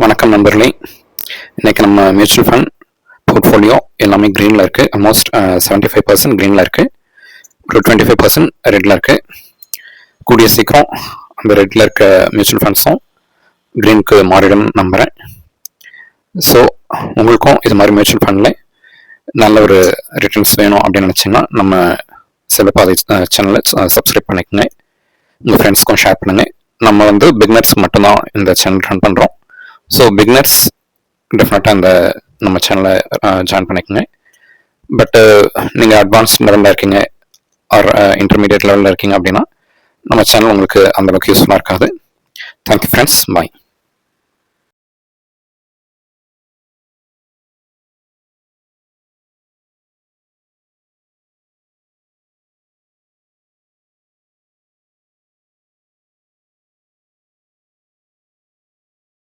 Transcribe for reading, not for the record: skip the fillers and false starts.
வணக்கம் நண்பர்களே. இன்னைக்கு நம்ம மியூச்சுவல் ஃபண்ட் போர்ட்ஃபோலியோ எல்லாமே க்ரீனில் இருக்குது. ஆல்மோஸ்ட் 75% க்ரீனில் இருக்குது. ஒரு 25% ரெட்டில் இருக்குது. கூடிய சீக்கிரம் அந்த ரெட்டில் இருக்க மியூச்சுவல் ஃபண்ட்ஸும் க்ரீனுக்கு மாறிடும் நம்புகிறேன். ஸோ உங்களுக்கும் இது மாதிரி மியூச்சுவல் ஃபண்டில் நல்ல ஒரு ரிட்டர்ன்ஸ் வேணும் அப்படின்னு நினச்சிங்கன்னா நம்ம செல்வப்பாதை சேனலை சப்ஸ்கிரைப் பண்ணிக்கோங்க. உங்கள் ஃப்ரெண்ட்ஸ்க்கும் ஷேர் பண்ணுங்கள். நம்ம பிகினர்ஸ் மட்டும்தான் இந்த சேனல் ரன் பண்ணுறோம். ஸோ பிகினர்ஸ் டெஃபினட்டாக இந்த நம்ம சேனலை ஜாயின் பண்ணிக்கோங்க. பட்டு நீங்கள் அட்வான்ஸ் லெவலில் இருக்கீங்க ஆர் இன்டர்மீடியட் லெவலில் இருக்கீங்க அப்படின்னா நம்ம சேனல் உங்களுக்கு அந்தளவுக்கு யூஸ்ஃபுல்லாக இருக்காது. தேங்க்யூ ஃப்ரெண்ட்ஸ், பாய்.